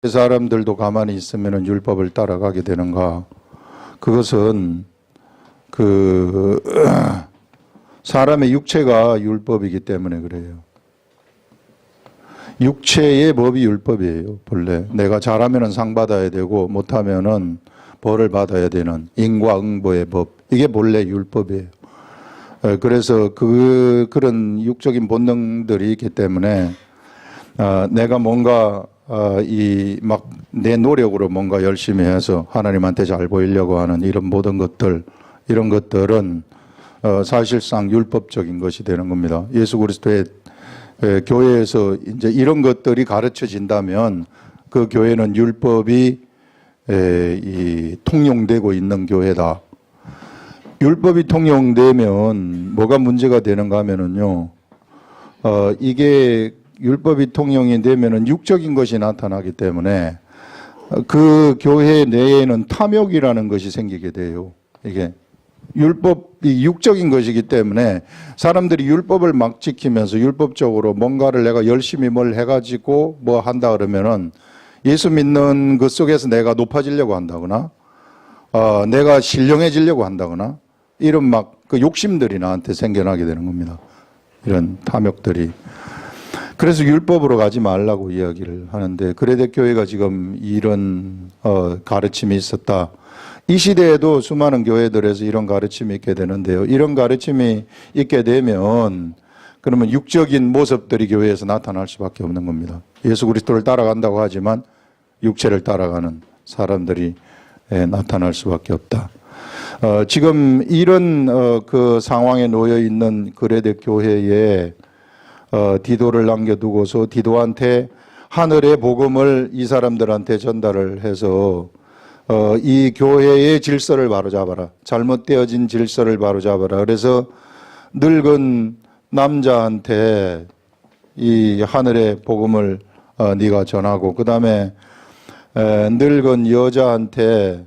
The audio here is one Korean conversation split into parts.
사람들도 가만히 있으면 율법을 따라가게 되는가? 그것은 사람의 육체가 율법이기 때문에 그래요. 육체의 법이 율법이에요. 본래 내가 잘하면 상 받아야 되고 못하면 벌을 받아야 되는 인과응보의 법, 이게 본래 율법이에요. 그래서 그런 육적인 본능들이 있기 때문에 내가 뭔가 내 노력으로 뭔가 열심히 해서 하나님한테 잘 보이려고 하는 이런 모든 것들, 이런 것들은 사실상 율법적인 것이 되는 겁니다. 예수 그리스도의 교회에서 이제 이런 것들이 가르쳐진다면 그 교회는 율법이 통용되고 있는 교회다. 율법이 통용되면 뭐가 문제가 되는가 하면은요, 이게 율법이 통용이 되면은 육적인 것이 나타나기 때문에 그 교회 내에는 탐욕이라는 것이 생기게 돼요. 이게 율법이 육적인 것이기 때문에 사람들이 율법을 막 지키면서 율법적으로 뭔가를 내가 열심히 뭘 해가지고 뭐 한다 그러면은 예수 믿는 그 속에서 내가 높아지려고 한다거나 내가 신령해지려고 한다거나 이런 막 그 욕심들이 나한테 생겨나게 되는 겁니다. 이런 탐욕들이. 그래서 율법으로 가지 말라고 이야기를 하는데, 그레데 교회가 지금 이런 가르침이 있었다. 이 시대에도 수많은 교회들에서 이런 가르침이 있게 되는데요. 이런 가르침이 있게 되면 그러면 육적인 모습들이 교회에서 나타날 수밖에 없는 겁니다. 예수 그리스도를 따라간다고 하지만 육체를 따라가는 사람들이 나타날 수밖에 없다. 지금 이런 그 상황에 놓여 있는 그레데 교회에 디도를 남겨두고서 디도한테 하늘의 복음을 이 사람들한테 전달을 해서 이 교회의 질서를 바로잡아라. 잘못되어진 질서를 바로잡아라. 그래서 늙은 남자한테 이 하늘의 복음을 네가 전하고, 그 다음에 늙은 여자한테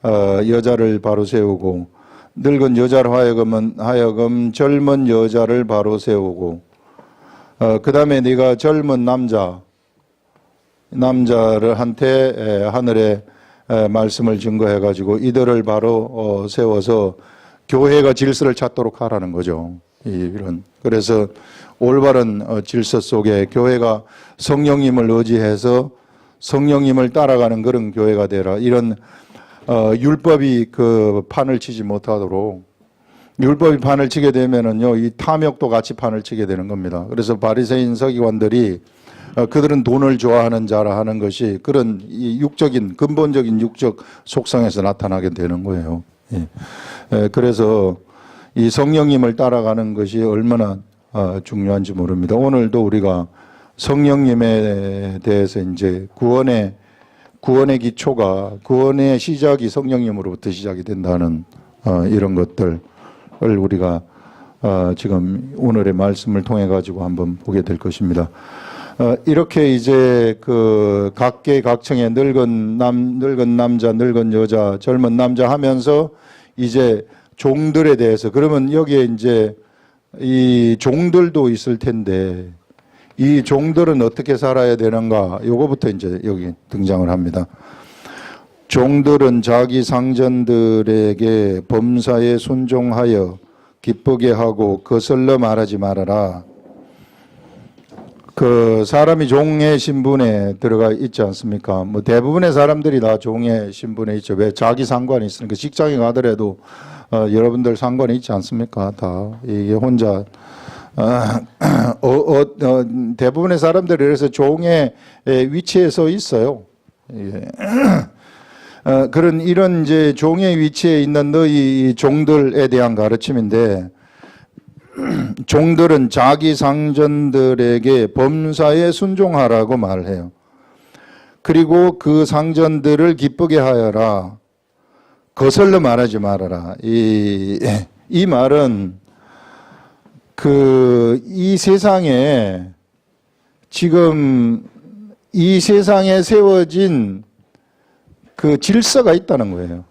여자를 바로 세우고, 늙은 여자로 하여금 젊은 여자를 바로 세우고, 그 다음에 네가 젊은 남자를 한테 하늘의 말씀을 증거해가지고 이들을 바로 세워서 교회가 질서를 찾도록 하라는 거죠. 그래서 올바른 질서 속에 교회가 성령님을 의지해서 성령님을 따라가는 그런 교회가 되라. 이런 율법이 그 판을 치지 못하도록, 율법이 판을 치게 되면은요, 이 탐욕도 같이 판을 치게 되는 겁니다. 그래서 바리새인 서기관들이 그들은 돈을 좋아하는 자라 하는 것이 그런 이 육적인, 근본적인 육적 속성에서 나타나게 되는 거예요. 그래서 이 성령님을 따라가는 것이 얼마나 중요한지 모릅니다. 오늘도 우리가 성령님에 대해서 이제 구원의 기초가, 구원의 시작이 성령님으로부터 시작이 된다는 이런 것들을 우리가 지금 오늘의 말씀을 통해 가지고 한번 보게 될 것입니다. 이렇게 이제 그 각계각층의 늙은 남자, 늙은 여자, 젊은 남자 하면서 이제 종들에 대해서, 그러면 여기에 이제 이 종들도 있을 텐데 이 종들은 어떻게 살아야 되는가, 요거부터 이제 여기 등장을 합니다. 종들은 자기 상전들에게 범사에 순종하여 기쁘게 하고 거슬러 말하지 말아라. 그 사람이 종의 신분에 들어가 있지 않습니까? 뭐 대부분의 사람들이 다 종의 신분에 있죠. 왜? 자기 상관이 있으니까. 직장에 가더라도 여러분들 상관이 있지 않습니까? 다 이게 혼자 대부분의 사람들이 그래서 종의 위치에 서 있어요. 그런 이런 이제 종의 위치에 있는 너희 종들에 대한 가르침인데, 종들은 자기 상전들에게 범사에 순종하라고 말해요. 그리고 그 상전들을 기쁘게 하여라. 거슬러 말하지 말아라. 이 말은 이 세상에 지금 이 세상에 세워진 그 질서가 있다는 거예요.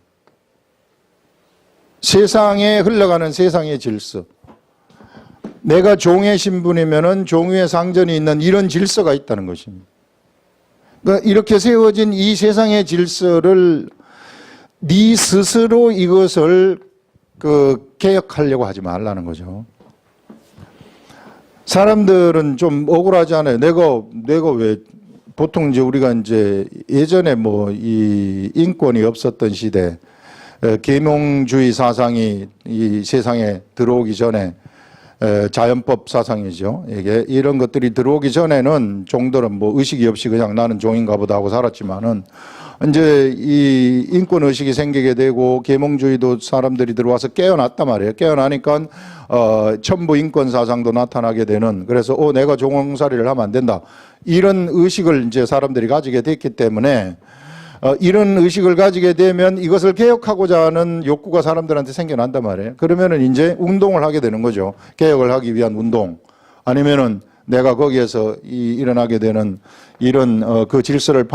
세상에 흘러가는 세상의 질서. 내가 종의 신분이면은 종 위에 상전이 있는 이런 질서가 있다는 것입니다. 그러니까 이렇게 세워진 이 세상의 질서를 네 스스로 이것을 개혁하려고 하지 말라는 거죠. 사람들은 좀 억울하지 않아요. 내가 왜 보통 이제 우리가 이제 예전에 뭐 이 인권이 없었던 시대, 계몽주의 사상이 이 세상에 들어오기 전에 자연법 사상이죠. 이게 이런 것들이 들어오기 전에는 종들은 뭐 의식이 없이 그냥 나는 종인가 보다 하고 살았지만은 이제 이 인권 의식이 생기게 되고 계몽주의도 사람들이 들어와서 깨어났단 말이에요. 깨어나니까 첨부 인권 사상도 나타나게 되는, 그래서 내가 종살이를 하면 안 된다, 이런 의식을 이제 사람들이 가지게 됐기 때문에 이런 의식을 가지게 되면 이것을 개혁하고자 하는 욕구가 사람들한테 생겨난단 말이에요. 그러면은 이제 운동을 하게 되는 거죠. 개혁을 하기 위한 운동. 아니면은 내가 거기에서 일어나게 되는 이런 그 질서를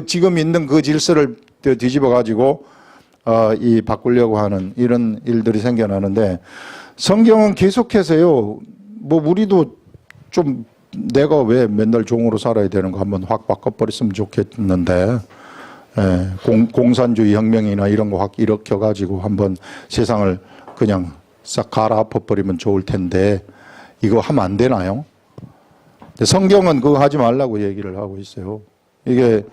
지금 있는 그 질서를 뒤집어 가지고 바꾸려고 하는 이런 일들이 생겨나는데, 성경은 계속해서요, 뭐 우리도 좀 내가 왜 맨날 종으로 살아야 되는 거 한번 확 바꿔버렸으면 좋겠는데, 공산주의 혁명이나 이런 거 확 일으켜 가지고 한번 세상을 그냥 싹 갈아엎어버리면 좋을 텐데 이거 하면 안 되나요? 성경은 그거 하지 말라고 얘기를 하고 있어요. 이게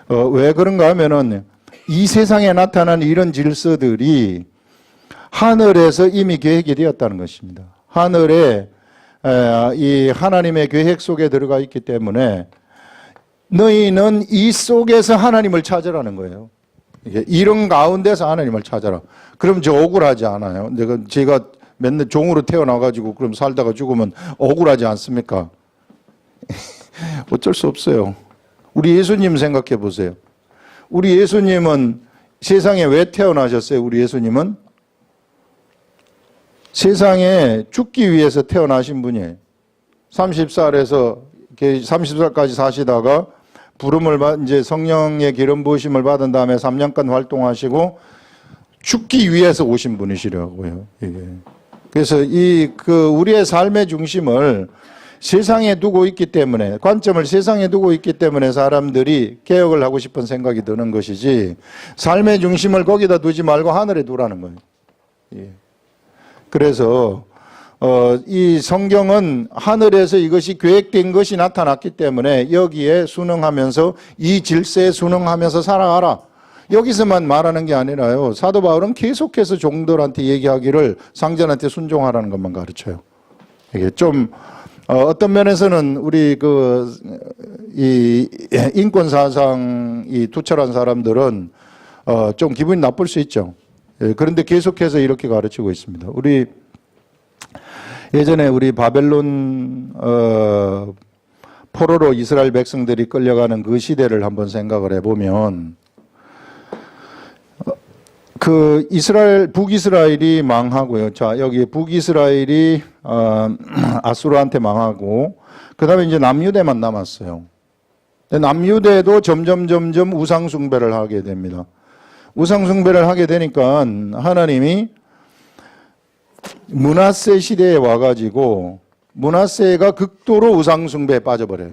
왜 그런가 하면은 이 세상에 나타난 이런 질서들이 하늘에서 이미 계획이 되었다는 것입니다. 하늘에 이 하나님의 계획 속에 들어가 있기 때문에 너희는 이 속에서 하나님을 찾으라는 거예요. 이런 가운데서 하나님을 찾아라. 그럼 저 억울하지 않아요? 제가 맨날 종으로 태어나가지고 그럼 살다가 죽으면 억울하지 않습니까? 어쩔 수 없어요. 우리 예수님 생각해 보세요. 우리 예수님은 세상에 왜 태어나셨어요? 우리 예수님은 세상에 죽기 위해서 태어나신 분이에요. 30살까지 사시다가 이제 성령의 기름 부으심을 받은 다음에 3년간 활동하시고 죽기 위해서 오신 분이시라고요. 이게. 그래서 우리의 삶의 중심을 세상에 두고 있기 때문에, 관점을 세상에 두고 있기 때문에 사람들이 개혁을 하고 싶은 생각이 드는 것이지, 삶의 중심을 거기다 두지 말고 하늘에 두라는 거예요. 예. 그래서 이 성경은 하늘에서 이것이 계획된 것이 나타났기 때문에 여기에 순응하면서, 이 질서에 순응하면서 살아가라, 여기서만 말하는 게 아니라요, 사도 바울은 계속해서 종들한테 얘기하기를 상전한테 순종하라는 것만 가르쳐요. 이게 좀 어떤 면에서는 우리 이 인권 사상이 투철한 사람들은 좀 기분이 나쁠 수 있죠. 그런데 계속해서 이렇게 가르치고 있습니다. 예전에 우리 바벨론 포로로 이스라엘 백성들이 끌려가는 그 시대를 한번 생각을 해보면, 북이스라엘이 망하고요. 자, 여기 북이스라엘이 아수르한테 망하고, 그 다음에 이제 남유대만 남았어요. 남유대도 점점 우상숭배를 하게 됩니다. 우상숭배를 하게 되니까 하나님이 므낫세 시대에 와가지고, 므낫세가 극도로 우상숭배에 빠져버려요.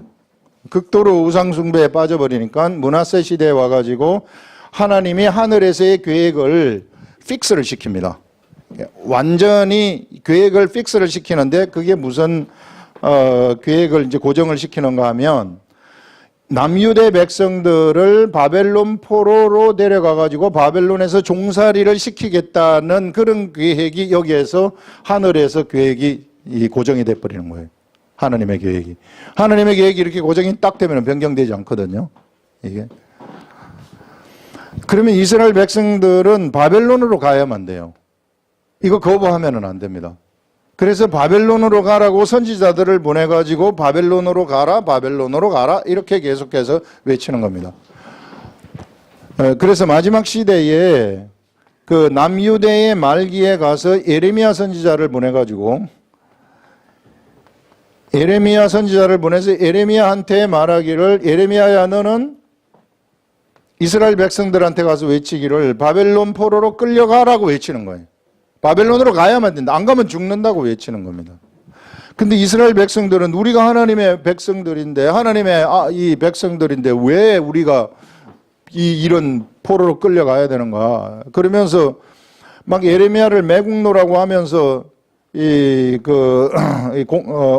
극도로 우상숭배에 빠져버리니까 므낫세 시대에 와가지고 하나님이 하늘에서의 계획을 픽스를 시킵니다. 완전히 계획을 픽스를 시키는데, 그게 무슨 계획을 이제 고정을 시키는가 하면, 남유대 백성들을 바벨론 포로로 데려가가지고 바벨론에서 종살이를 시키겠다는 그런 계획이 여기에서 하늘에서 계획이 고정이 돼버리는 거예요. 하나님의 계획이. 하나님의 계획이 이렇게 고정이 딱 되면 변경되지 않거든요. 이게. 그러면 이스라엘 백성들은 바벨론으로 가야만 돼요. 이거 거부하면 안 됩니다. 그래서 바벨론으로 가라고 선지자들을 보내가지고 바벨론으로 가라 이렇게 계속해서 외치는 겁니다. 그래서 마지막 시대에 그 남유대의 말기에 가서 예레미야 선지자를 보내가지고, 예레미야 선지자를 보내서 예레미야한테 말하기를, 예레미야야 너는 이스라엘 백성들한테 가서 외치기를 바벨론 포로로 끌려가라고 외치는 거예요. 바벨론으로 가야만 된다. 안 가면 죽는다고 외치는 겁니다. 근데 이스라엘 백성들은 우리가 하나님의 백성들인데, 하나님의 이 백성들인데 왜 우리가 이런 포로로 끌려가야 되는가? 그러면서 막 예레미야를 매국노라고 하면서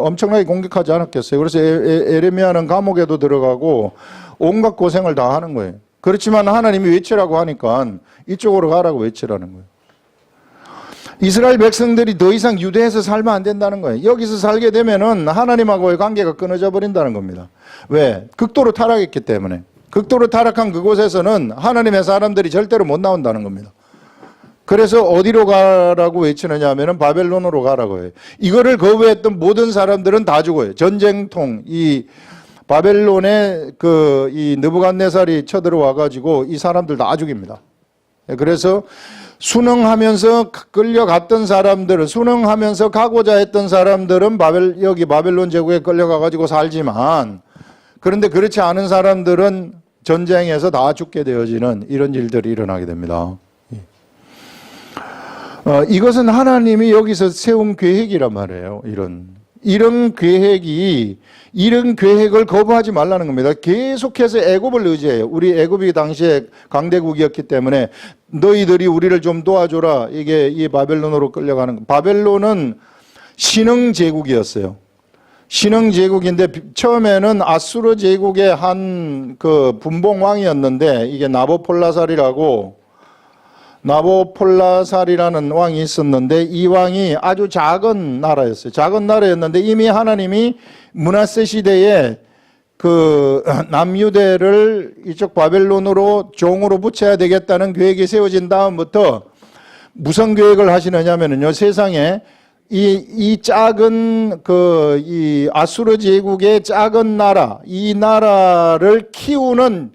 엄청나게 공격하지 않았겠어요. 그래서 예레미야는 감옥에도 들어가고 온갖 고생을 다 하는 거예요. 그렇지만 하나님이 외치라고 하니까 이쪽으로 가라고 외치라는 거예요. 이스라엘 백성들이 더 이상 유대에서 살면 안 된다는 거예요. 여기서 살게 되면은 하나님하고의 관계가 끊어져 버린다는 겁니다. 왜? 극도로 타락했기 때문에. 극도로 타락한 그곳에서는 하나님의 사람들이 절대로 못 나온다는 겁니다. 그래서 어디로 가라고 외치느냐 하면은 바벨론으로 가라고 해요. 이거를 거부했던 모든 사람들은 다 죽어요. 전쟁통, 이 바벨론에 이 느부갓네살이 쳐들어와 가지고 이 사람들 다 죽입니다. 그래서 순응하면서 끌려갔던 사람들은, 순응하면서 가고자 했던 사람들은 여기 바벨론 제국에 끌려가 가지고 살지만, 그런데 그렇지 않은 사람들은 전쟁에서 다 죽게 되어지는 이런 일들이 일어나게 됩니다. 이것은 하나님이 여기서 세운 계획이란 말이에요. 이런 계획을 거부하지 말라는 겁니다. 계속해서 애굽을 의지해요. 우리 애굽이 당시에 강대국이었기 때문에 너희들이 우리를 좀 도와줘라. 이게 이 바벨론으로 끌려가는 거. 바벨론은 신흥 제국이었어요. 신흥 제국인데 처음에는 아수르 제국의 한 분봉왕이었는데 이게 나보폴라살이라는 왕이 있었는데 이 왕이 아주 작은 나라였어요. 작은 나라였는데 이미 하나님이 므낫세 시대에 남유대를 이쪽 바벨론으로 종으로 붙여야 되겠다는 계획이 세워진 다음부터 무슨 계획을 하시느냐면요. 세상에 이 작은 이 아수르 제국의 작은 나라, 이 나라를 키우는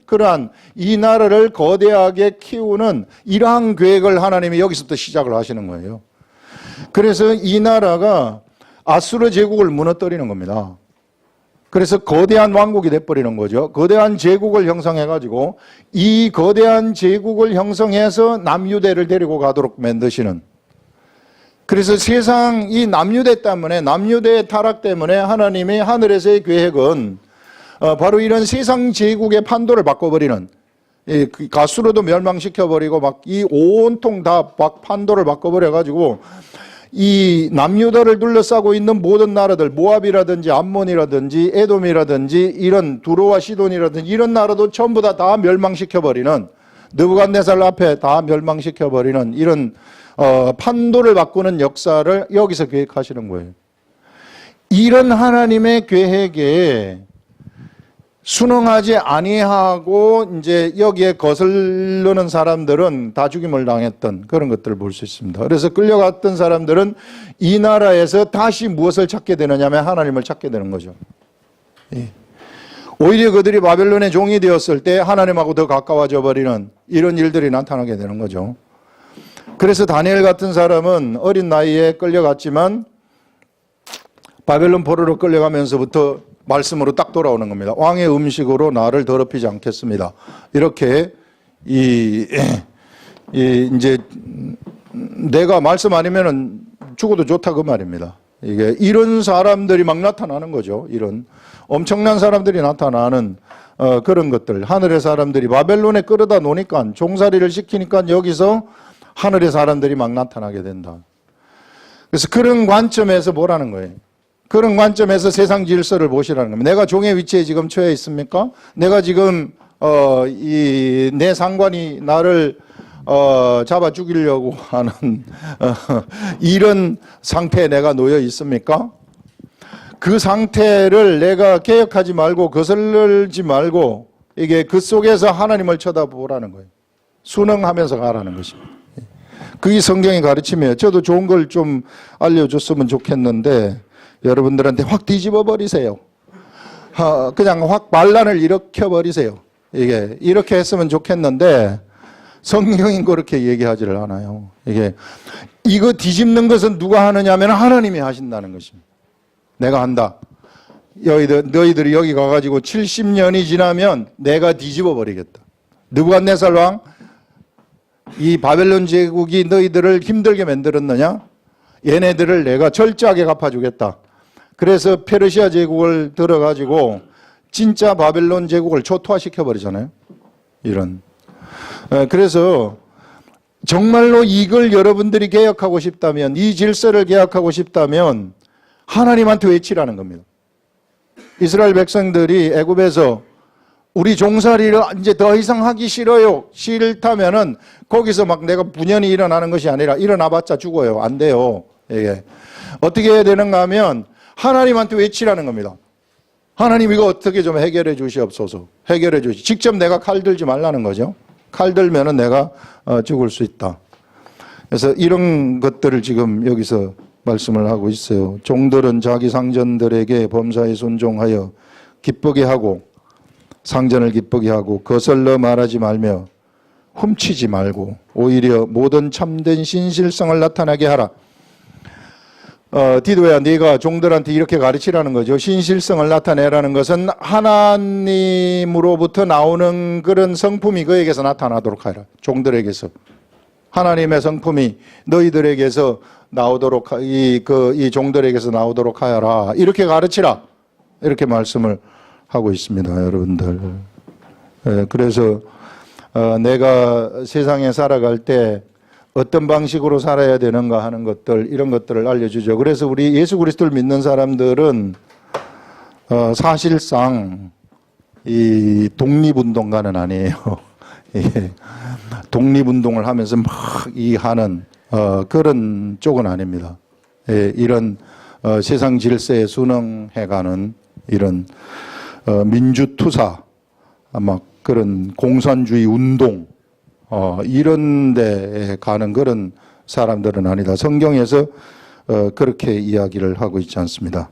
이 나라를 거대하게 키우는 이러한 계획을 하나님이 여기서부터 시작을 하시는 거예요. 그래서 이 나라가 아수르 제국을 무너뜨리는 겁니다. 그래서 거대한 왕국이 돼버리는 거죠. 거대한 제국을 형성해가지고 이 거대한 제국을 형성해서 남유대를 데리고 가도록 만드시는. 그래서 세상 이 남유대의 타락 때문에 하나님의 하늘에서의 계획은 바로 이런 세상 제국의 판도를 바꿔버리는, 가수로도 멸망시켜버리고 막 이 온통 다 판도를 바꿔버려가지고 이 남유다를 둘러싸고 있는 모든 나라들, 모압이라든지 암몬이라든지 에돔이라든지 이런 두로와 시돈이라든지 이런 나라도 전부 다 멸망시켜버리는, 느부갓네살 앞에 다 멸망시켜버리는 이런 판도를 바꾸는 역사를 여기서 계획하시는 거예요. 이런 하나님의 계획에 순응하지 아니하고 이제 여기에 거슬르는 사람들은 다 죽임을 당했던 그런 것들을 볼 수 있습니다. 그래서 끌려갔던 사람들은 이 나라에서 다시 무엇을 찾게 되느냐면 하나님을 찾게 되는 거죠. 오히려 그들이 바벨론의 종이 되었을 때 하나님하고 더 가까워져 버리는 이런 일들이 나타나게 되는 거죠. 그래서 다니엘 같은 사람은 어린 나이에 끌려갔지만 바벨론 포로로 끌려가면서부터 말씀으로 딱 돌아오는 겁니다. 왕의 음식으로 나를 더럽히지 않겠습니다. 이렇게 이제 내가 말씀 아니면은 죽어도 좋다 그 말입니다. 이게 이런 사람들이 막 나타나는 거죠. 이런 엄청난 사람들이 나타나는 그런 것들. 하늘의 사람들이 바벨론에 끌어다 놓으니까 종살이를 시키니까 여기서 하늘의 사람들이 막 나타나게 된다. 그래서 그런 관점에서 보라는 거예요. 그런 관점에서 세상 질서를 보시라는 겁니다. 내가 종의 위치에 지금 처해 있습니까? 내가 지금 내 상관이 나를 잡아 죽이려고 하는 이런 상태에 내가 놓여 있습니까? 그 상태를 내가 개혁하지 말고 거슬르지 말고 이게 그 속에서 하나님을 쳐다보라는 거예요. 순응하면서 가라는 것입니다. 그게 성경의 가르침이에요. 저도 좋은 걸 좀 알려줬으면 좋겠는데 여러분들한테 확 뒤집어 버리세요. 그냥 확 반란을 일으켜 버리세요. 이렇게 했으면 좋겠는데 성경이 그렇게 얘기하지를 않아요. 이거 뒤집는 것은 누가 하느냐면 하나님이 하신다는 것입니다. 내가 한다. 너희들이 여기 가가지고 70년이 지나면 내가 뒤집어 버리겠다. 느부갓네살 왕, 이 바벨론 제국이 너희들을 힘들게 만들었느냐? 얘네들을 내가 철저하게 갚아주겠다. 그래서 페르시아 제국을 들어가지고 진짜 바벨론 제국을 초토화시켜 버리잖아요. 이런. 그래서 정말로 이걸 여러분들이 개혁하고 싶다면, 이 질서를 개혁하고 싶다면 하나님한테 외치라는 겁니다. 이스라엘 백성들이 애굽에서 우리 종살이를 이제 더 이상 하기 싫어요. 싫다면은 거기서 막 내가 분연히 일어나는 것이 아니라 일어나봤자 죽어요. 안 돼요. 이게 어떻게 해야 되는가 하면 하나님한테 외치라는 겁니다. 하나님 이거 어떻게 좀 해결해 주시옵소서. 해결해 주시. 직접 내가 칼 들지 말라는 거죠. 칼 들면은 내가 죽을 수 있다. 그래서 이런 것들을 지금 여기서 말씀을 하고 있어요. 종들은 자기 상전들에게 범사에 순종하여 기쁘게 하고 상전을 기쁘게 하고 거슬러 말하지 말며 훔치지 말고 오히려 모든 참된 신실성을 나타나게 하라. 디도야, 네가 종들한테 이렇게 가르치라는 거죠. 신실성을 나타내라는 것은 하나님으로부터 나오는 그런 성품이 그에게서 나타나도록 하라. 종들에게서 하나님의 성품이 너희들에게서 나오도록 이 종들에게서 나오도록 하여라. 이렇게 가르치라. 이렇게 말씀을 하고 있습니다, 여러분들. 그래서 내가 세상에 살아갈 때 어떤 방식으로 살아야 되는가 하는 것들, 이런 것들을 알려주죠. 그래서 우리 예수 그리스도를 믿는 사람들은 사실상 이 독립운동가는 아니에요. 독립운동을 하면서 막 하는 그런 쪽은 아닙니다. 이런 세상 질서에 순응해가는 이런 민주투사, 막 그런 공산주의 운동, 이런 데에 가는 그런 사람들은 아니다. 성경에서 그렇게 이야기를 하고 있지 않습니다.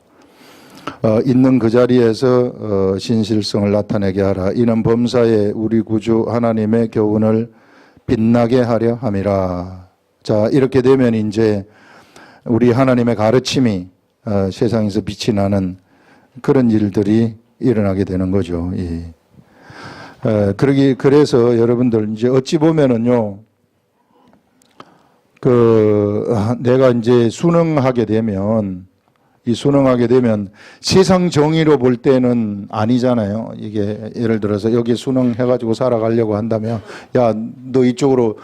있는 그 자리에서 신실성을 나타내게 하라. 이는 범사에 우리 구주 하나님의 교훈을 빛나게 하려 함이라. 자, 이렇게 되면 이제 우리 하나님의 가르침이 세상에서 빛이 나는 그런 일들이 일어나게 되는 거죠. 그래서 여러분들 이제 어찌 보면은요, 내가 이제 순응하게 되면 세상 정의로 볼 때는 아니잖아요. 이게 예를 들어서 여기 순응해가지고 살아가려고 한다면, 야, 너 이쪽으로,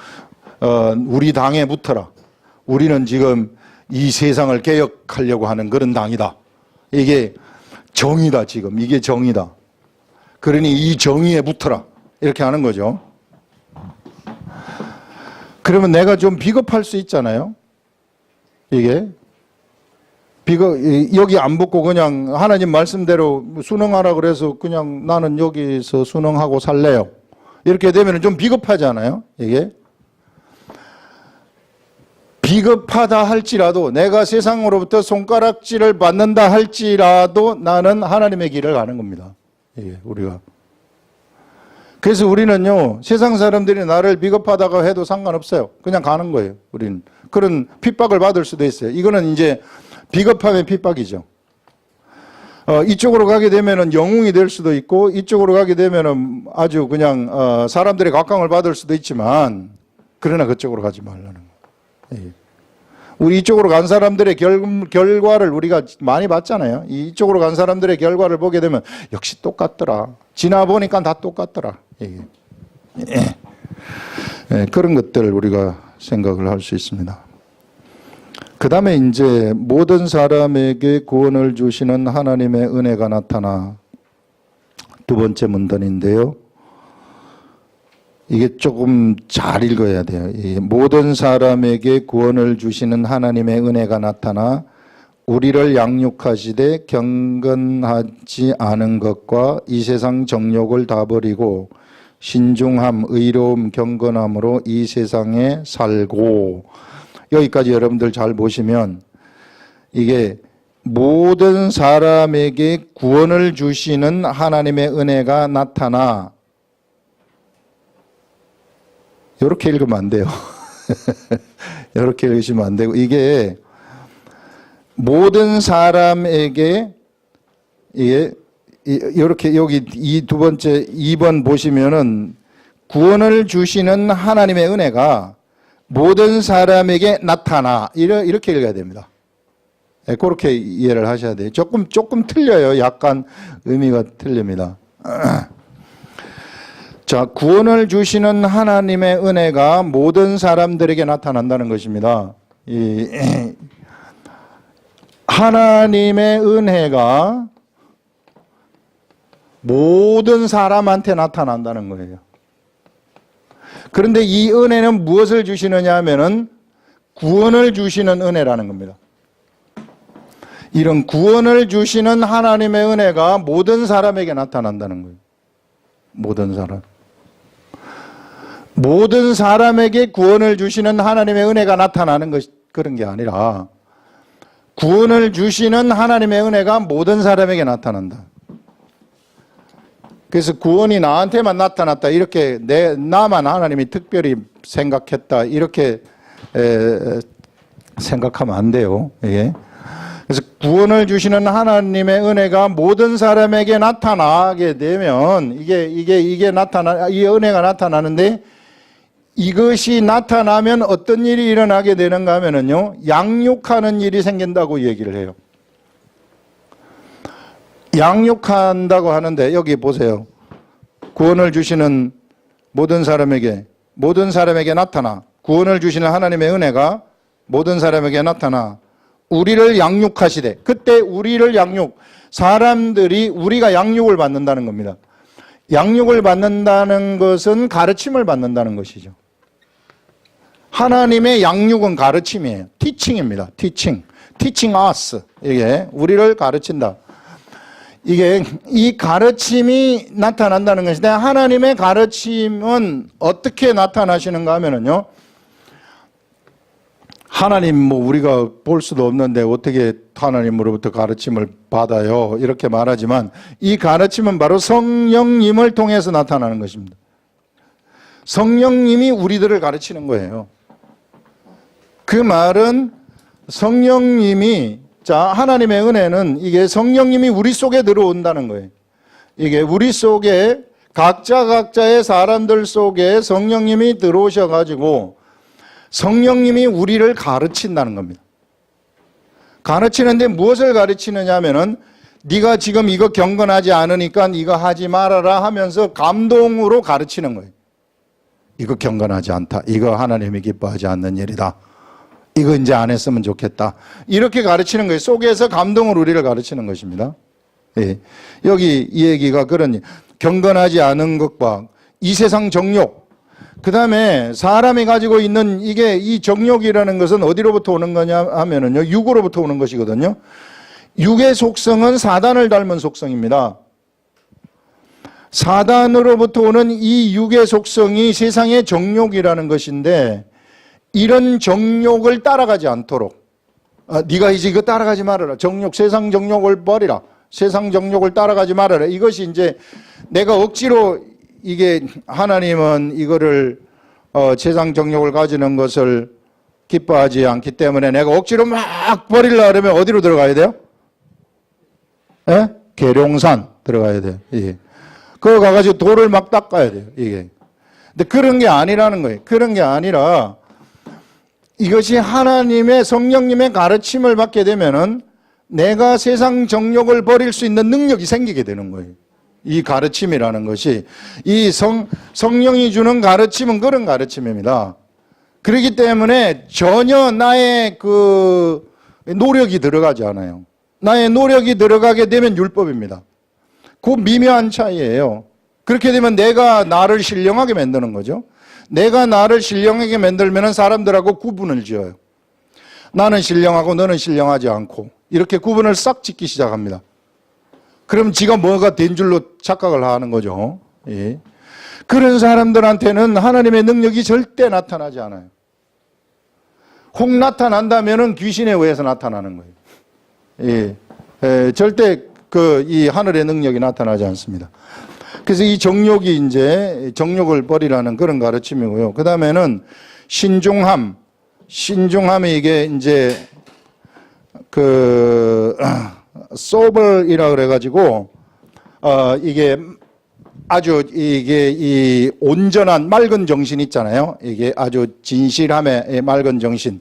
우리 당에 붙어라. 우리는 지금 이 세상을 개혁하려고 하는 그런 당이다. 이게 정의다, 지금. 이게 정의다. 그러니 이 정의에 붙어라. 이렇게 하는 거죠. 그러면 내가 좀 비겁할 수 있잖아요. 이게. 여기 안 붙고 그냥 하나님 말씀대로 순응하라 그래서 그냥 나는 여기서 순응하고 살래요. 이렇게 되면 좀 비겁하잖아요. 이게. 비겁하다 할지라도 내가 세상으로부터 손가락질을 받는다 할지라도 나는 하나님의 길을 가는 겁니다. 이게 우리가. 그래서 우리는요, 세상 사람들이 나를 비겁하다고 해도 상관없어요. 그냥 가는 거예요. 우리는. 그런 핍박을 받을 수도 있어요. 이거는 이제 비겁함의 핍박이죠. 이쪽으로 가게 되면은 영웅이 될 수도 있고, 이쪽으로 가게 되면은 아주 그냥, 사람들의 각광을 받을 수도 있지만, 그러나 그쪽으로 가지 말라는 거예요. 우리 이쪽으로 간 사람들의 결과를 우리가 많이 봤잖아요. 이쪽으로 간 사람들의 결과를 보게 되면 역시 똑같더라. 지나보니까 다 똑같더라. 그런 것들을 우리가 생각을 할 수 있습니다. 그 다음에 이제 모든 사람에게 구원을 주시는 하나님의 은혜가 나타나 두 번째 문단인데요. 이게 조금 잘 읽어야 돼요. 모든 사람에게 구원을 주시는 하나님의 은혜가 나타나 우리를 양육하시되 경건하지 않은 것과 이 세상 정욕을 다 버리고 신중함, 의로움, 경건함으로 이 세상에 살고, 여기까지 여러분들 잘 보시면 이게 모든 사람에게 구원을 주시는 하나님의 은혜가 나타나, 이렇게 읽으면 안 돼요. 이렇게 읽으시면 안 되고, 이게 모든 사람에게, 이렇게 여기 이 두 번째 2번 보시면은 구원을 주시는 하나님의 은혜가 모든 사람에게 나타나, 이렇게 읽어야 됩니다. 예, 그렇게 이해를 하셔야 돼요. 조금 틀려요. 약간 의미가 틀립니다. 자, 구원을 주시는 하나님의 은혜가 모든 사람들에게 나타난다는 것입니다. 하나님의 은혜가 모든 사람한테 나타난다는 거예요. 그런데 이 은혜는 무엇을 주시느냐 하면은 구원을 주시는 은혜라는 겁니다. 이런 구원을 주시는 하나님의 은혜가 모든 사람에게 나타난다는 거예요. 모든 사람. 모든 사람에게 구원을 주시는 하나님의 은혜가 나타나는 것, 그런 게 아니라 구원을 주시는 하나님의 은혜가 모든 사람에게 나타난다. 그래서 구원이 나한테만 나타났다. 이렇게 나만 하나님이 특별히 생각했다. 이렇게 생각하면 안 돼요. 예. 그래서 구원을 주시는 하나님의 은혜가 모든 사람에게 나타나게 되면 이 은혜가 나타나는데 이것이 나타나면 어떤 일이 일어나게 되는가 하면은요, 양육하는 일이 생긴다고 얘기를 해요. 양육한다고 하는데 여기 보세요. 구원을 주시는 모든 사람에게 나타나, 구원을 주시는 하나님의 은혜가 모든 사람에게 나타나 우리를 양육하시되, 그때 우리를 우리가 양육을 받는다는 겁니다. 양육을 받는다는 것은 가르침을 받는다는 것이죠. 하나님의 양육은 가르침이에요. 티칭입니다. teaching us. 이게 우리를 가르친다. 이 가르침이 나타난다는 것인데, 하나님의 가르침은 어떻게 나타나시는가 하면은요, 하나님 우리가 볼 수도 없는데 어떻게 하나님으로부터 가르침을 받아요? 이렇게 말하지만 이 가르침은 바로 성령님을 통해서 나타나는 것입니다. 성령님이 우리들을 가르치는 거예요. 그 말은 성령님이, 하나님의 은혜는 이게 성령님이 우리 속에 들어온다는 거예요. 이게 우리 속에 각자의 사람들 속에 성령님이 들어오셔가지고 성령님이 우리를 가르친다는 겁니다. 가르치는데 무엇을 가르치느냐 하면은 네가 지금 이거 경건하지 않으니까 이거 하지 말아라 하면서 감동으로 가르치는 거예요. 이거 경건하지 않다. 이거 하나님이 기뻐하지 않는 일이다. 이거 이제 안 했으면 좋겠다. 이렇게 가르치는 거예요. 속에서 감동으로 우리를 가르치는 것입니다. 예. 여기 이 얘기가 그러니 경건하지 않은 것과 이 세상 정욕, 그 다음에 사람이 가지고 있는 이 정욕이라는 것은 어디로부터 오는 거냐 하면은요, 육으로부터 오는 것이거든요. 육의 속성은 사단을 닮은 속성입니다. 사단으로부터 오는 이 육의 속성이 세상의 정욕이라는 것인데, 이런 정욕을 따라가지 않도록, 네가 이제 이거 따라가지 말아라. 세상 정욕을 버리라. 세상 정욕을 따라가지 말아라. 이것이 이제 내가 억지로 하나님은 이거를 세상 정욕을 가지는 것을 기뻐하지 않기 때문에 내가 억지로 막 버리려고 하면 어디로 들어가야 돼요? 예? 계룡산 들어가야 돼요. 예. 그거 가가지고 돌을 막 닦아야 돼요. 이게. 근데 그런 게 아니라는 거예요. 그런 게 아니라 이것이 하나님의 성령님의 가르침을 받게 되면은 내가 세상 정욕을 버릴 수 있는 능력이 생기게 되는 거예요. 이 가르침이라는 것이, 이 성령이 주는 가르침은 그런 가르침입니다. 그렇기 때문에 전혀 나의 노력이 들어가지 않아요. 나의 노력이 들어가게 되면 율법입니다. 그 미묘한 차이예요. 그렇게 되면 내가 나를 신령하게 만드는 거죠. 내가 나를 신령하게 만들면 사람들하고 구분을 지어요. 나는 신령하고 너는 신령하지 않고 이렇게 구분을 싹 짓기 시작합니다. 그럼 지가 뭐가 된 줄로 착각을 하는 거죠. 예. 그런 사람들한테는 하나님의 능력이 절대 나타나지 않아요. 혹 나타난다면은 귀신에 의해서 나타나는 거예요. 예. 절대 이 하늘의 능력이 나타나지 않습니다. 그래서 이 정욕을 버리라는 그런 가르침이고요. 그 다음에는 신중함이 이게 이제 sober이라 그래가지고, 이게 아주 이 온전한 맑은 정신 있잖아요. 이게 아주 진실함의 맑은 정신,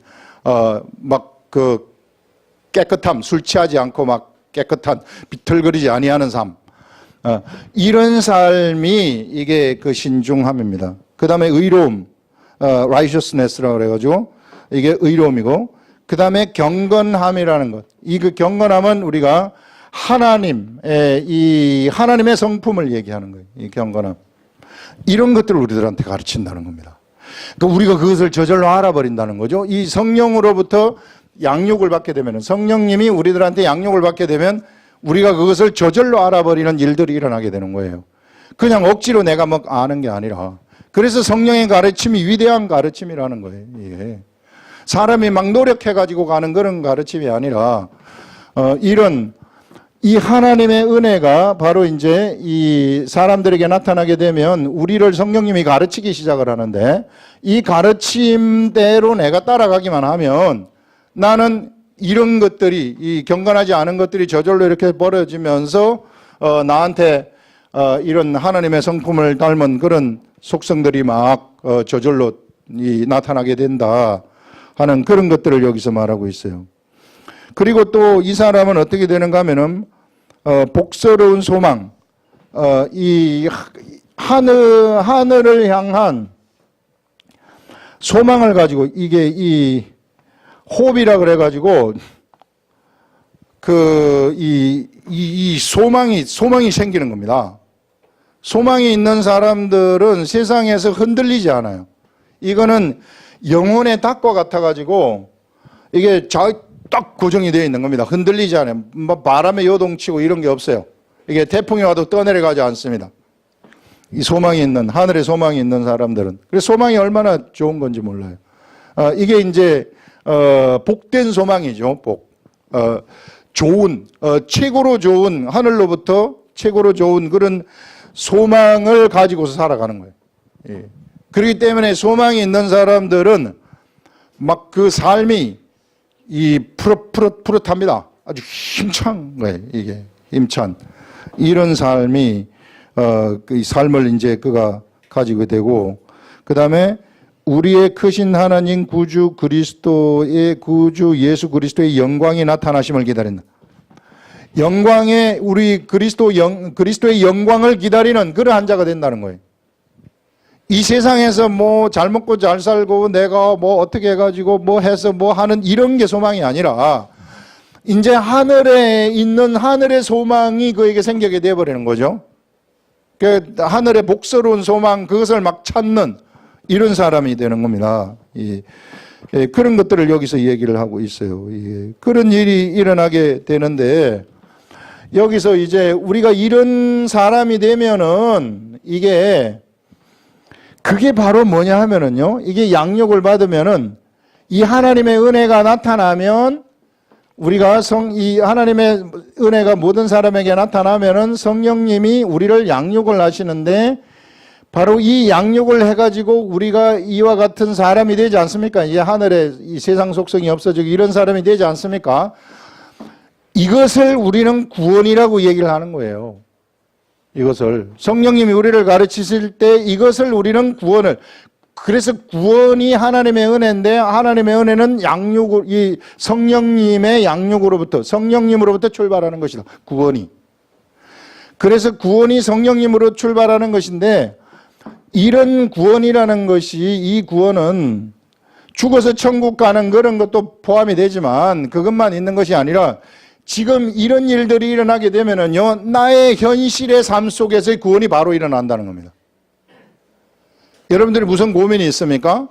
깨끗함, 술 취하지 않고 막 깨끗한 비틀거리지 아니하는 삶. 이런 삶이 이게 그 신중함입니다. 그 다음에 의로움, righteousness라고 그래가지고 이게 의로움이고, 그 다음에 경건함이라는 것. 이 그 경건함은 우리가 하나님의 성품을 얘기하는 거예요. 이 경건함. 이런 것들을 우리들한테 가르친다는 겁니다. 그러니까 우리가 그것을 저절로 알아버린다는 거죠. 이 성령으로부터 양육을 받게 되면, 성령님이 우리들한테 양육을 받게 되면 우리가 그것을 저절로 알아버리는 일들이 일어나게 되는 거예요. 그냥 억지로 내가 막 아는 게 아니라. 그래서 성령의 가르침이 위대한 가르침이라는 거예요. 이게. 사람이 막 노력해가지고 가는 그런 가르침이 아니라, 이 하나님의 은혜가 바로 이제 이 사람들에게 나타나게 되면 우리를 성령님이 가르치기 시작을 하는데, 이 가르침대로 내가 따라가기만 하면 나는 이런 것들이, 이 경건하지 않은 것들이 저절로 이렇게 벌어지면서 나한테 이런 하나님의 성품을 닮은 그런 속성들이 막 저절로 나타나게 된다 하는 그런 것들을 여기서 말하고 있어요. 그리고 또 이 사람은 어떻게 되는가 하면은 복스러운 소망, 이 하늘을 향한 소망을 가지고, 이게 이 호흡이라 그래가지고 이 소망이 생기는 겁니다. 소망이 있는 사람들은 세상에서 흔들리지 않아요. 이거는 영혼의 닭과 같아가지고 이게 딱 고정이 되어 있는 겁니다. 흔들리지 않아요. 뭐 바람에 요동치고 이런 게 없어요. 이게 태풍이 와도 떠내려가지 않습니다. 이 소망이 있는, 하늘에 소망이 있는 사람들은. 그래서 소망이 얼마나 좋은 건지 몰라요. 이게 이제 복된 소망이죠. 좋은, 최고로 좋은, 하늘로부터 최고로 좋은 그런 소망을 가지고서 살아가는 거예요. 예. 그렇기 때문에 소망이 있는 사람들은 막 그 삶이 푸릇푸릇합니다. 아주 힘찬 거예요. 이게 힘찬 이런 삶이 그 삶을 이제 그가 가지게 되고, 그 다음에 우리의 크신 하나님 구주 예수 그리스도의 영광이 나타나심을 기다린다. 영광의 우리 그리스도의 영광을 기다리는 그러한 자가 된다는 거예요. 이 세상에서 뭐 잘 먹고 잘 살고 내가 뭐 어떻게 해가지고 뭐 해서 뭐 하는 이런 게 소망이 아니라 이제 하늘에 있는 하늘의 소망이 그에게 생기게 되어버리는 거죠. 그 하늘의 복스러운 소망, 그것을 막 찾는 이런 사람이 되는 겁니다. 그런 것들을 여기서 얘기를 하고 있어요. 그런 일이 일어나게 되는데, 여기서 이제 우리가 이런 사람이 되면은 그게 바로 뭐냐 하면은요, 이게 양육을 받으면은 이 하나님의 은혜가 나타나면, 우리가 이 하나님의 은혜가 모든 사람에게 나타나면은 성령님이 우리를 양육을 하시는데, 바로 이 양육을 해가지고 우리가 이와 같은 사람이 되지 않습니까? 이제 하늘에 이 세상 속성이 없어지고 이런 사람이 되지 않습니까? 이것을 우리는 구원이라고 얘기를 하는 거예요. 이것을 성령님이 우리를 가르치실 때 이것을 우리는 구원을, 그래서 구원이 하나님의 은혜인데, 하나님의 은혜는 이 성령님의 양육으로부터, 성령님으로부터 출발하는 것이다. 구원이. 그래서 구원이 성령님으로 출발하는 것인데, 이런 구원이라는 것이, 이 구원은 죽어서 천국 가는 그런 것도 포함이 되지만 그것만 있는 것이 아니라, 지금 이런 일들이 일어나게 되면은요, 나의 현실의 삶 속에서의 구원이 바로 일어난다는 겁니다. 여러분들이 무슨 고민이 있습니까?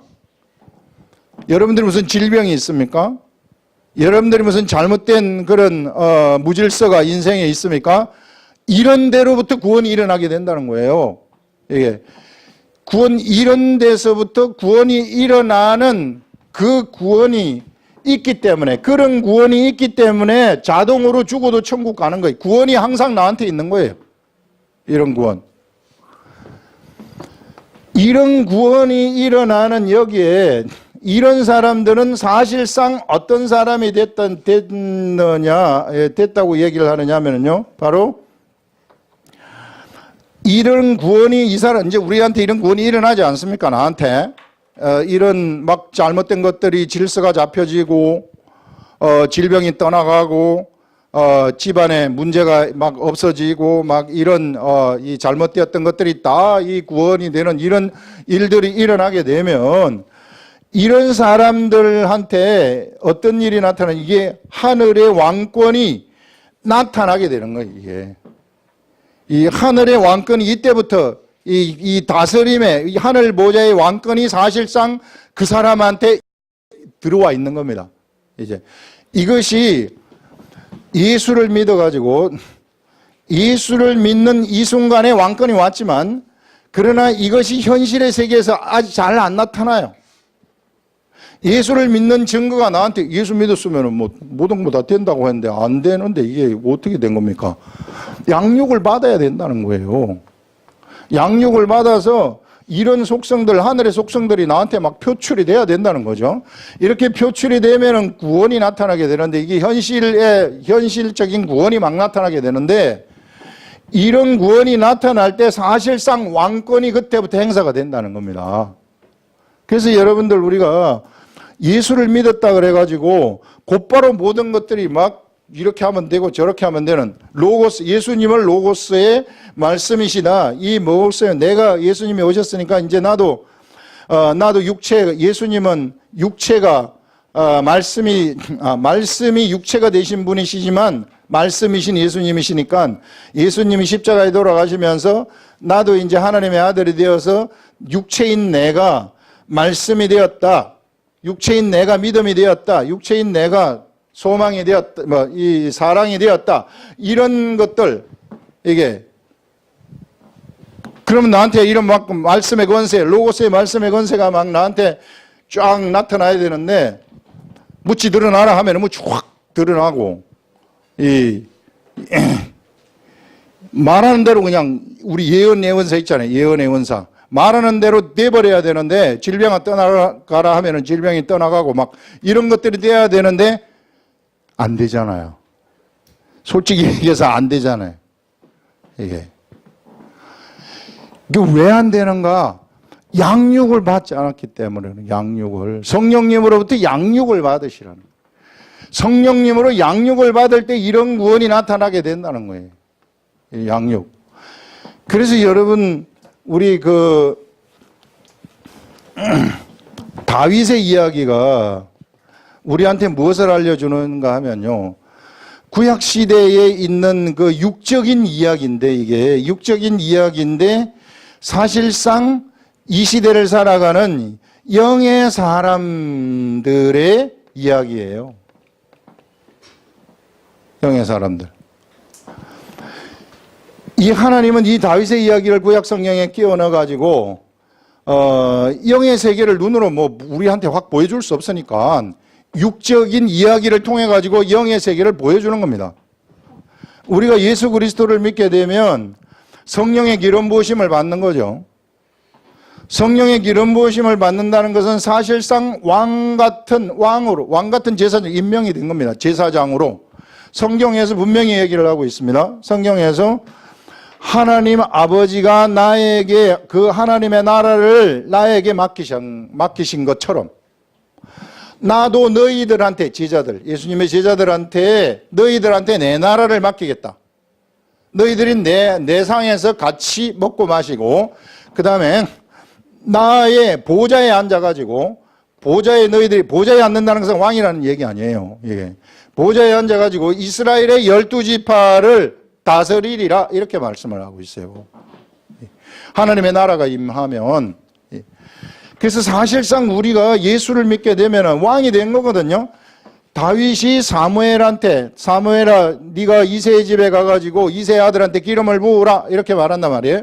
여러분들이 무슨 질병이 있습니까? 여러분들이 무슨 잘못된 그런 무질서가 인생에 있습니까? 이런 데로부터 구원이 일어나게 된다는 거예요. 이게 이런 데서부터 구원이 일어나는 그 구원이 있기 때문에, 그런 구원이 있기 때문에 자동으로 죽어도 천국 가는 거예요. 구원이 항상 나한테 있는 거예요. 이런 구원. 이런 구원이 일어나는 여기에 이런 사람들은 사실상 어떤 사람이 됐다고 얘기를 하느냐 하면요, 바로 이런 구원이 이제 우리한테 이런 구원이 일어나지 않습니까? 나한테. 이런 막 잘못된 것들이 질서가 잡혀지고, 질병이 떠나가고 집안에 문제가 막 없어지고 막 이런 이 잘못되었던 것들이 다 이 구원이 되는 이런 일들이 일어나게 되면 이런 사람들한테 어떤 일이 나타나는 이게 하늘의 왕권이 나타나게 되는 거예요. 이게 이 하늘의 왕권이 이때부터 이 다스림의 이 하늘 보좌의 왕권이 사실상 그 사람한테 들어와 있는 겁니다. 이제 이것이 예수를 믿어가지고 예수를 믿는 이 순간에 왕권이 왔지만 그러나 이것이 현실의 세계에서 아직 잘 안 나타나요. 예수를 믿는 증거가 나한테 예수 믿었으면 뭐 모든 거 다 된다고 했는데 안 되는데 이게 어떻게 된 겁니까? 양육을 받아야 된다는 거예요. 양육을 받아서 이런 속성들, 하늘의 속성들이 나한테 막 표출이 돼야 된다는 거죠. 이렇게 표출이 되면은 구원이 나타나게 되는데 이게 현실적인 구원이 막 나타나게 되는데 이런 구원이 나타날 때 사실상 왕권이 그때부터 행사가 된다는 겁니다. 그래서 여러분들 우리가 예수를 믿었다 그래가지고 곧바로 모든 것들이 막 이렇게 하면 되고 저렇게 하면 되는 로고스, 예수님을 로고스의 말씀이시다. 이 로고스에 내가 예수님이 오셨으니까 이제 나도 예수님은 육체가 말씀이 육체가 되신 분이시지만 말씀이신 예수님이시니까 예수님이 십자가에 돌아가시면서 나도 이제 하나님의 아들이 되어서 육체인 내가 말씀이 되었다. 육체인 내가 믿음이 되었다. 육체인 내가 소망이 되었다. 이 사랑이 되었다. 이런 것들 이게 그러면 나한테 이런 막 말씀의 권세, 로고스의 말씀의 권세가 막 나한테 쫙 나타나야 되는데 묻지 드러나라 하면 묻지 확 드러나고 말하는 대로 그냥 우리 예언사 있잖아요. 예언사. 말하는 대로 돼버려야 되는데 질병아 떠나가라 하면은 질병이 떠나가고 막 이런 것들이 돼야 되는데 안 되잖아요. 솔직히 얘기해서 안 되잖아요. 이게 왜 안 되는가? 양육을 받지 않았기 때문에 양육을 성령님으로부터 양육을 받으시라는 거예요. 성령님으로 양육을 받을 때 이런 구원이 나타나게 된다는 거예요. 양육. 그래서 여러분 우리 다윗의 이야기가 우리한테 무엇을 알려주는가 하면요. 구약 시대에 있는 그 육적인 이야기인데 이게 육적인 이야기인데 사실상 이 시대를 살아가는 영의 사람들의 이야기예요. 영의 사람들. 이 하나님은 이 다윗의 이야기를 구약 성경에 끼워 넣어 가지고 영의 세계를 눈으로 뭐 우리한테 확 보여줄 수 없으니까 육적인 이야기를 통해 가지고 영의 세계를 보여주는 겁니다. 우리가 예수 그리스도를 믿게 되면 성령의 기름 부으심을 받는 거죠. 성령의 기름 부으심을 받는다는 것은 사실상 왕 같은 제사장 임명이 된 겁니다. 제사장으로. 성경에서 분명히 얘기를 하고 있습니다. 성경에서 하나님 아버지가 나에게 그 하나님의 나라를 나에게 맡기신 것처럼 나도 너희들한테 제자들, 예수님의 제자들한테 너희들한테 내 나라를 맡기겠다. 너희들이 내 상에서 같이 먹고 마시고 그 다음에 나의 보좌에 앉아가지고 보좌에 앉는다는 것은 왕이라는 얘기 아니에요. 예. 보좌에 앉아가지고 이스라엘의 12지파를 다스리리라 이렇게 말씀을 하고 있어요. 하나님의 나라가 임하면 그래서 사실상 우리가 예수를 믿게 되면 왕이 된 거거든요. 다윗이 사무엘아 네가 이새의 집에 가가지고 이새의 아들한테 기름을 부으라 이렇게 말한단 말이에요.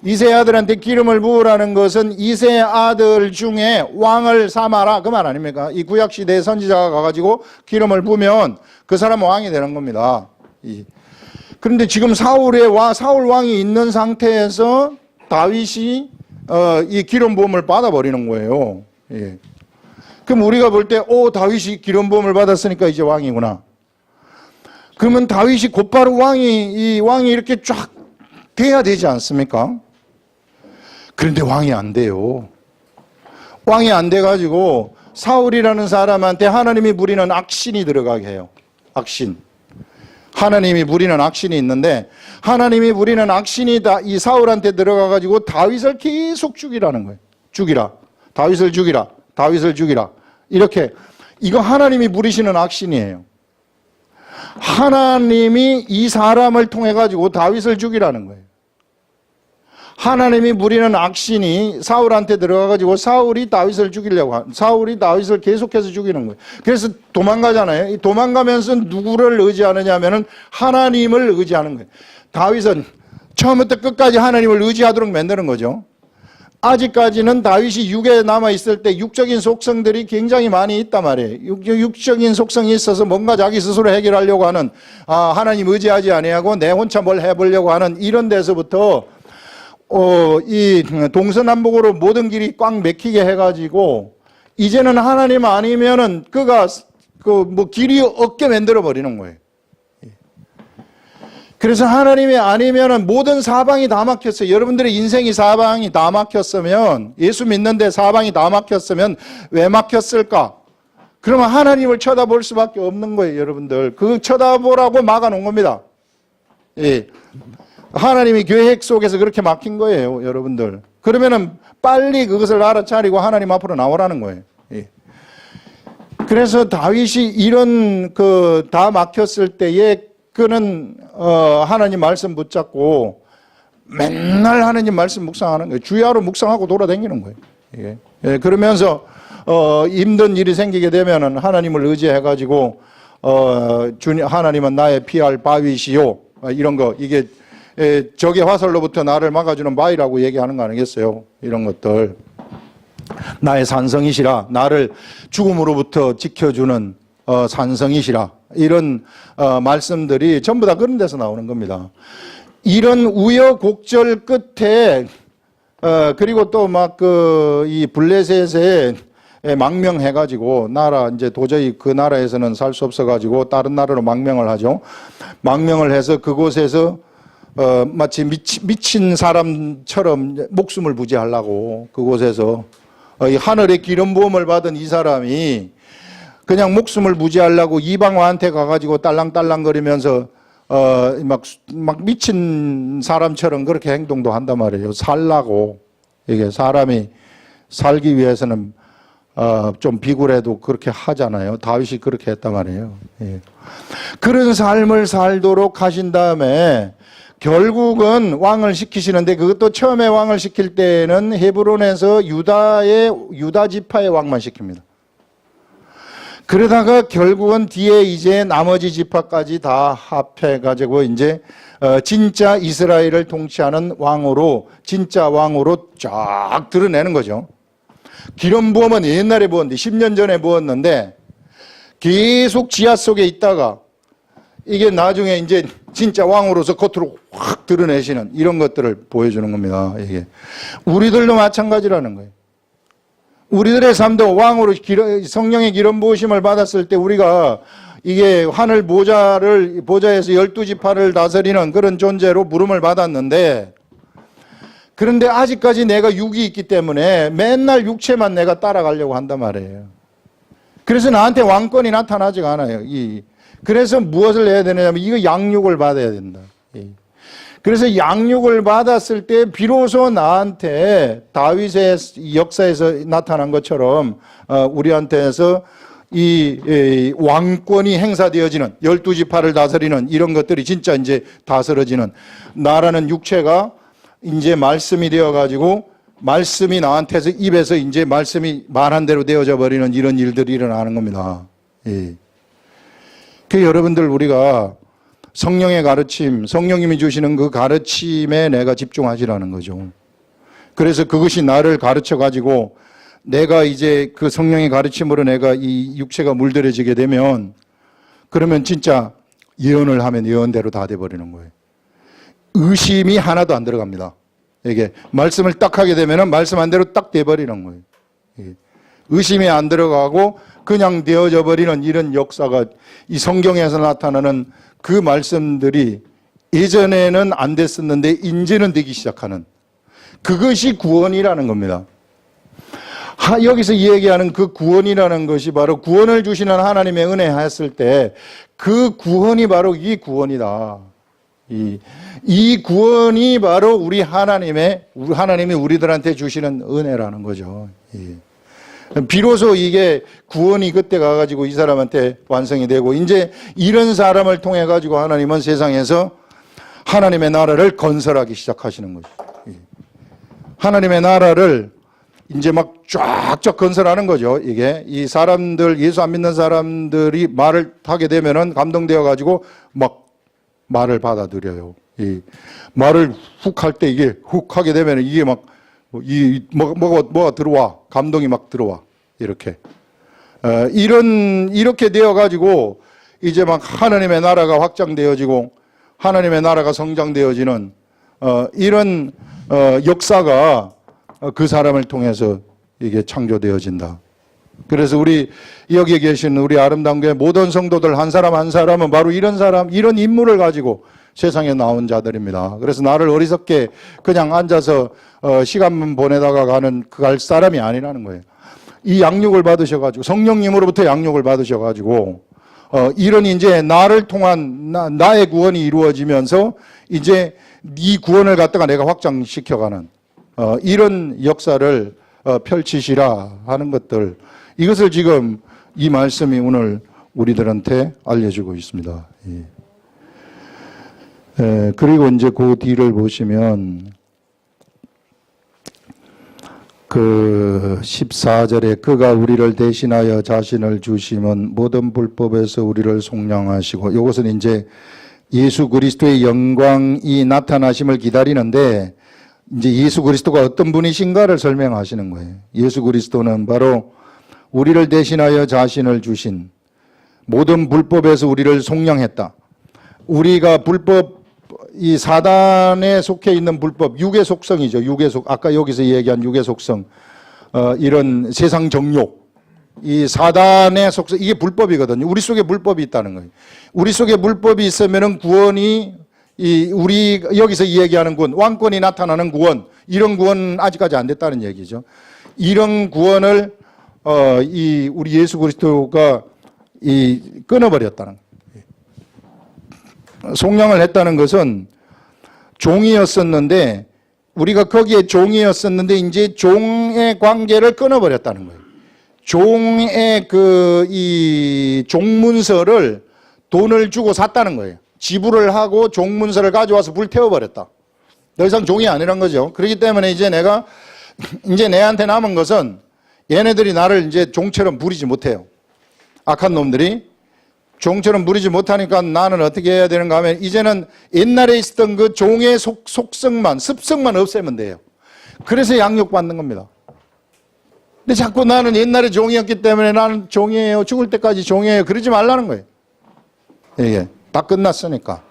이새의 아들한테 기름을 부으라는 것은 이새의 아들 중에 왕을 삼아라 그 말 아닙니까? 이 구약시대의 선지자가 가가지고 기름을 부으면 그 사람은 왕이 되는 겁니다. 그런데 지금 사울 왕이 있는 상태에서 다윗이 이 기름 부음을 받아버리는 거예요. 예. 그럼 우리가 볼 때, 다윗이 기름 부음을 받았으니까 이제 왕이구나. 그러면 다윗이 곧바로 이 왕이 이렇게 쫙 돼야 되지 않습니까? 그런데 왕이 안 돼요. 왕이 안 돼가지고 사울이라는 사람한테 하나님이 부리는 악신이 들어가게 해요. 악신. 하나님이 부리는 악신이 있는데 하나님이 부리는 악신이 이 사울한테 들어가가지고 다윗을 계속 죽이라는 거예요. 죽이라. 다윗을 죽이라. 다윗을 죽이라. 이렇게. 이거 하나님이 부리시는 악신이에요. 하나님이 이 사람을 통해 가지고 다윗을 죽이라는 거예요. 하나님이 부리는 악신이 사울한테 들어가 가지고 사울이 다윗을 죽이려고 사울이 다윗을 계속해서 죽이는 거예요. 그래서 도망가잖아요. 도망가면서 누구를 의지하느냐 하면은 하나님을 의지하는 거예요. 다윗은 처음부터 끝까지 하나님을 의지하도록 만드는 거죠. 아직까지는 다윗이 육에 남아있을 때 육적인 속성들이 굉장히 많이 있단 말이에요. 육적인 속성이 있어서 뭔가 자기 스스로 해결하려고 하는, 하나님 의지하지 아니하고 내 혼자 뭘 해보려고 하는 이런 데서부터, 이 동서남북으로 모든 길이 꽉 막히게 해가지고, 이제는 하나님 아니면은 그가 길이 없게 만들어 버리는 거예요. 그래서 하나님이 아니면은 모든 사방이 다 막혔어요. 여러분들의 인생이 사방이 다 막혔으면, 예수 믿는데 사방이 다 막혔으면 왜 막혔을까? 그러면 하나님을 쳐다볼 수밖에 없는 거예요, 여러분들. 그 쳐다보라고 막아놓은 겁니다. 예. 하나님의 계획 속에서 그렇게 막힌 거예요, 여러분들. 그러면은 빨리 그것을 알아차리고 하나님 앞으로 나오라는 거예요. 예. 그래서 다윗이 이런 다 막혔을 때에 그는 하나님 말씀 붙잡고 맨날 하나님 말씀 묵상하는 거예요. 주야로 묵상하고 돌아다니는 거예요. 예. 예, 그러면서 힘든 일이 생기게 되면은 하나님을 의지해가지고 하나님은 나의 피할 바위시요, 이런 거, 이게 적의 화살로부터 나를 막아주는 바위라고 얘기하는 거 아니겠어요? 이런 것들. 나의 산성이시라, 나를 죽음으로부터 지켜주는 산성이시라, 이런 말씀들이 전부 다 그런 데서 나오는 겁니다. 이런 우여곡절 끝에 그리고 또 막 이 블레셋에 망명해가지고 나라 이제 도저히 그 나라에서는 살 수 없어가지고 다른 나라로 망명을 하죠. 망명을 해서 그곳에서 마치 미친 사람처럼 목숨을 부지하려고 그곳에서 이 하늘의 기름 부음을 받은 이 사람이 그냥 목숨을 부지하려고 이방화한테 가가지고 딸랑딸랑거리면서 막 미친 사람처럼 그렇게 행동도 한단 말이에요. 살라고. 이게 사람이 살기 위해서는 좀 비굴해도 그렇게 하잖아요. 다윗이 그렇게 했단 말이에요. 예. 그런 삶을 살도록 하신 다음에 결국은 왕을 시키시는데, 그것도 처음에 왕을 시킬 때는 헤브론에서 유다 지파의 왕만 시킵니다. 그러다가 결국은 뒤에 이제 나머지 지파까지 다 합해가지고 이제 진짜 이스라엘을 통치하는 왕으로, 진짜 왕으로 쫙 드러내는 거죠. 기름 부음은 옛날에 부었는데 10년 전에 부었는데 계속 지하 속에 있다가 이게 나중에 이제 진짜 왕으로서 겉으로 확 드러내시는 이런 것들을 보여주는 겁니다. 이게 우리들도 마찬가지라는 거예요. 우리들의 삶도 왕으로 성령의 기름 부으심을 받았을 때 우리가 이게 하늘 보좌에서 12지파를 다스리는 그런 존재로 부름을 받았는데, 그런데 아직까지 내가 육이 있기 때문에 맨날 육체만 내가 따라가려고 한단 말이에요. 그래서 나한테 왕권이 나타나지가 않아요. 그래서 무엇을 해야 되느냐면 이거 양육을 받아야 된다. 그래서 양육을 받았을 때 비로소 나한테 다윗의 역사에서 나타난 것처럼 우리한테서 이 왕권이 행사되어지는 12지파를 다스리는 이런 것들이 진짜 이제 다스려지는, 나라는 육체가 이제 말씀이 되어가지고 말씀이 나한테서 입에서 이제 말씀이 말한 대로 되어져 버리는 이런 일들이 일어나는 겁니다. 예. 그 여러분들, 우리가 성령의 가르침, 성령님이 주시는 그 가르침에 내가 집중하시라는 거죠. 그래서 그것이 나를 가르쳐 가지고 내가 이제 그 성령의 가르침으로 내가 이 육체가 물들여지게 되면, 그러면 진짜 예언을 하면 예언대로 다 돼버리는 거예요. 의심이 하나도 안 들어갑니다. 이게 말씀을 딱 하게 되면은 말씀한 대로 딱 돼버리는 거예요. 의심이 안 들어가고 그냥 되어져 버리는 이런 역사가 이 성경에서 나타나는 그 말씀들이 예전에는 안 됐었는데 이제는 되기 시작하는, 그것이 구원이라는 겁니다. 여기서 얘기하는 그 구원이라는 것이 바로 구원을 주시는 하나님의 은혜 했을 때 그 구원이 바로 이 구원이다. 이 구원이 바로 하나님이 우리들한테 주시는 은혜라는 거죠. 비로소 이게 구원이 그때 가가지고 이 사람한테 완성이 되고, 이제 이런 사람을 통해 가지고 하나님은 세상에서 하나님의 나라를 건설하기 시작하시는 거죠. 하나님의 나라를 이제 막 쫙쫙 건설하는 거죠. 이게 이 사람들, 예수 안 믿는 사람들이 말을 하게 되면은 감동되어 가지고 막 말을 받아들여요. 이 말을 훅 할 때 이게 훅 하게 되면 이게 막 뭐가 들어와. 감동이 막 들어와. 이렇게. 이렇게 되어 가지고 이제 막 하나님의 나라가 확장되어지고 하나님의 나라가 성장되어지는 이런 역사가 그 사람을 통해서 이게 창조되어진다. 그래서 우리 여기에 계신 우리 아름다운 교회 모든 성도들 한 사람 한 사람은 바로 이런 사람, 이런 인물을 가지고 세상에 나온 자들입니다. 그래서 나를 어리석게 그냥 앉아서 시간만 보내다가 갈 사람이 아니라는 거예요. 이 양육을 받으셔가지고 성령님으로부터 양육을 받으셔가지고 이런 이제 나를 통한 나의 구원이 이루어지면서 이제 이 구원을 갖다가 내가 확장시켜가는 이런 역사를 펼치시라 하는 것들, 이것을 지금 이 말씀이 오늘 우리들한테 알려주고 있습니다. 그리고 이제 그 뒤를 보시면 그 14절에 그가 우리를 대신하여 자신을 주심은 모든 불법에서 우리를 속량하시고, 이것은 이제 예수 그리스도의 영광이 나타나심을 기다리는데 이제 예수 그리스도가 어떤 분이신가를 설명하시는 거예요. 예수 그리스도는 바로 우리를 대신하여 자신을 주신, 모든 불법에서 우리를 속량했다. 우리가 불법, 이 사단에 속해 있는 불법, 육의 속성이죠. 아까 여기서 얘기한 육의 속성, 이런 세상 정욕, 이 사단의 속성, 이게 불법이거든요. 우리 속에 불법이 있다는 거예요. 우리 속에 불법이 있으면은 구원이, 우리 여기서 얘기하는 구원, 왕권이 나타나는 구원, 이런 구원은 아직까지 안 됐다는 얘기죠. 이런 구원을 우리 예수 그리스도가 끊어버렸다는 거예요. 속량을 했다는 것은 종이었었는데, 우리가 거기에 종이었었는데 이제 종의 관계를 끊어버렸다는 거예요. 종의 이 종문서를 돈을 주고 샀다는 거예요. 지불을 하고 종문서를 가져와서 불태워버렸다. 더 이상 종이 아니란 거죠. 그렇기 때문에 이제 내한테 남은 것은 얘네들이 나를 이제 종처럼 부리지 못해요. 악한 놈들이 종처럼 부리지 못하니까 나는 어떻게 해야 되는가 하면 이제는 옛날에 있었던 그 종의 속성만, 습성만 없애면 돼요. 그래서 양육받는 겁니다. 근데 자꾸 나는 옛날에 종이었기 때문에 나는 종이에요. 죽을 때까지 종이에요. 그러지 말라는 거예요. 이게 다 끝났으니까.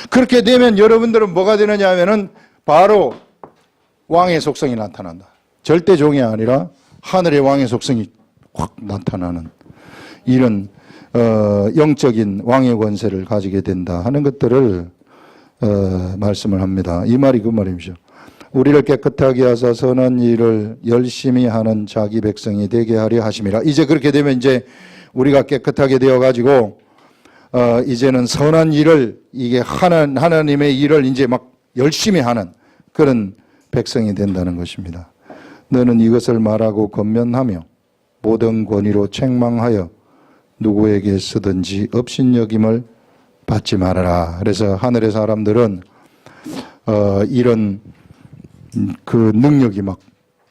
그렇게 되면 여러분들은 뭐가 되느냐 하면은 바로 왕의 속성이 나타난다. 절대 종이 아니라 하늘의 왕의 속성이 확 나타나는 이런 영적인 왕의 권세를 가지게 된다 하는 것들을 말씀을 합니다. 이 말이 그 말이죠. 우리를 깨끗하게 하사 선한 일을 열심히 하는 자기 백성이 되게 하려 하심이라. 이제 그렇게 되면 이제 우리가 깨끗하게 되어 가지고 이제는 선한 일을, 이게 하나님의 일을 이제 막 열심히 하는 그런 백성이 된다는 것입니다. 너는 이것을 말하고 권면하며 모든 권위로 책망하여 누구에게 쓰든지 업신여김을 받지 말아라. 그래서 하늘의 사람들은 이런 그 능력이 막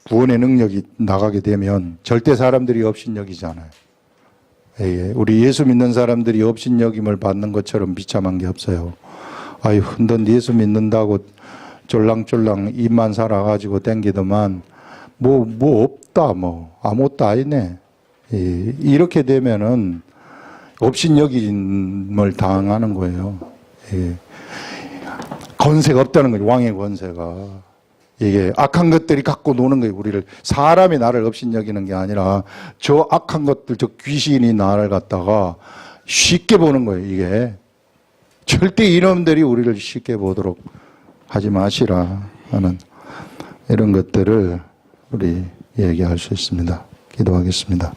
구원의 능력이 나가게 되면 절대 사람들이 업신여기잖아요. 우리 예수 믿는 사람들이 업신여김을 받는 것처럼 비참한 게 없어요. 아유, 넌 예수 믿는다고 쫄랑쫄랑 입만 살아가지고 댕기더만 뭐 없다, 아무것도 아니네. 이렇게 되면은 업신여김을 당하는 거예요. 권세가 없다는 거죠. 왕의 권세가. 이게 악한 것들이 갖고 노는 거예요. 우리를. 사람이 나를 업신여기는 게 아니라 저 악한 것들, 저 귀신이 나를 갖다가 쉽게 보는 거예요. 이게 절대 이놈들이 우리를 쉽게 보도록 하지 마시라 하는 이런 것들을 우리 얘기할 수 있습니다. 기도하겠습니다.